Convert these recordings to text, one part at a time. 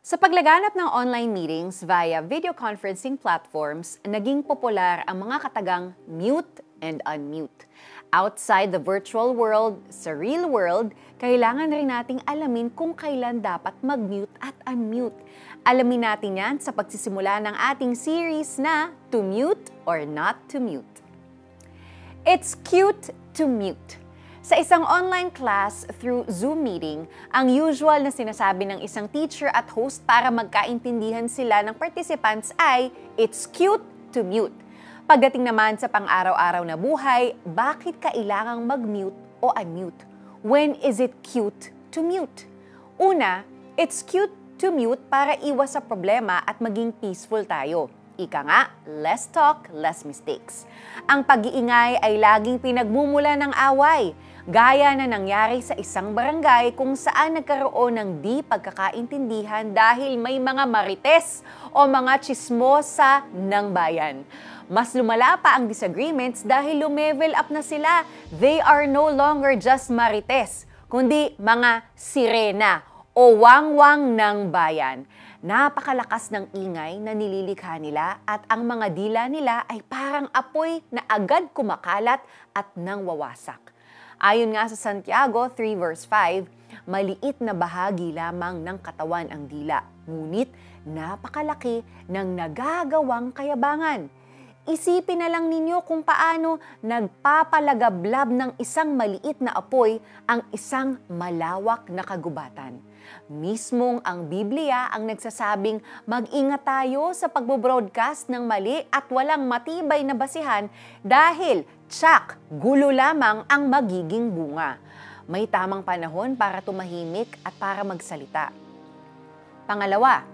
Sa paglaganap ng online meetings via video conferencing platforms, naging popular ang mga katagang mute and unmute. Outside the virtual world, sa real world, kailangan rin nating alamin kung kailan dapat mag-mute at unmute. Alamin natin yan sa pagsisimula ng ating series na To Mute or Not to Mute. It's cute to mute. Sa isang online class through Zoom meeting, ang usual na sinasabi ng isang teacher at host para magkaintindihan sila ng participants ay, it's cute to mute. Pagdating naman sa pang-araw-araw na buhay, bakit kailangang mag-mute o unmute? When is it cute to mute? Una, it's cute to mute para iwas sa problema at maging peaceful tayo. Ika nga, less talk, less mistakes. Ang pag-iingay ay laging pinagmumula ng away, gaya na nangyari sa isang barangay kung saan nagkaroon ng di pagkakaintindihan dahil may mga marites o mga chismosa ng bayan. Mas lumala pa ang disagreements dahil lumevel up na sila. They are no longer just marites, kundi mga sirena o wangwang ng bayan. Napakalakas ng ingay na nililikha nila at ang mga dila nila ay parang apoy na agad kumakalat at nang wawasak. Ayon nga sa Santiago 3 verse 5, maliit na bahagi lamang ng katawan ang dila, ngunit napakalaki ng nagagawang kayabangan. Isipin na lang ninyo kung paano nagpapalagablab ng isang maliit na apoy ang isang malawak na kagubatan. Mismong ang Biblia ang nagsasabing mag-ingat tayo sa pagbo-broadcast ng mali at walang matibay na basihan dahil tsak, gulo lamang ang magiging bunga. May tamang panahon para tumahimik at para magsalita. Pangalawa,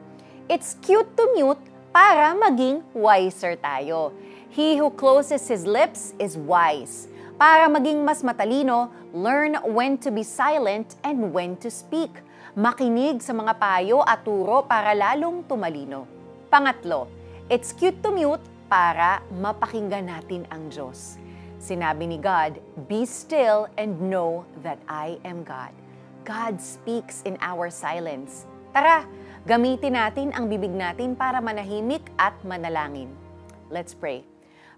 it's cute to mute para maging wiser tayo. He who closes his lips is wise. Para maging mas matalino, learn when to be silent and when to speak. Makinig sa mga payo at turo para lalong tumalino. Pangatlo, it's cute to mute para mapakinggan natin ang Diyos. Sinabi ni God, be still and know that I am God. God speaks in our silence. Tara, gamitin natin ang bibig natin para manahimik at manalangin. Let's pray.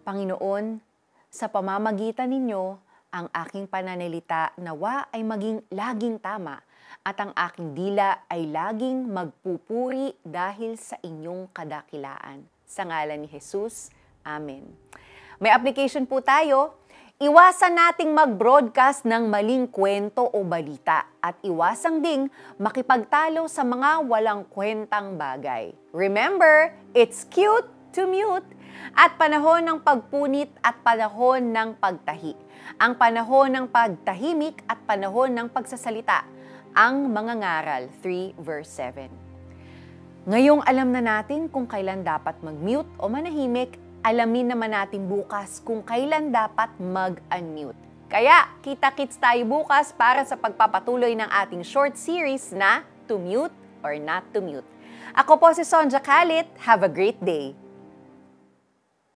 Panginoon, sa pamamagitan ninyo, ang aking pananalita nawa ay maging laging tama at ang aking dila ay laging magpupuri dahil sa inyong kadakilaan. Sa ngalan ni Jesus, Amen. May application po tayo. Iwasan nating mag-broadcast ng maling kwento o balita at iwasan ding makipagtalo sa mga walang kwentang bagay. Remember, it's cute to mute. At panahon ng pagpunit at panahon ng pagtahi. Ang panahon ng pagtahimik at panahon ng pagsasalita. Ang mga ngaral 3 verse 7. Ngayong alam na natin kung kailan dapat mag-mute o manahimik, alamin naman natin bukas kung kailan dapat mag-unmute. Kaya, kita-kits tayo bukas para sa pagpapatuloy ng ating short series na To Mute or Not to Mute. Ako po si Sonja Kalit. Have a great day!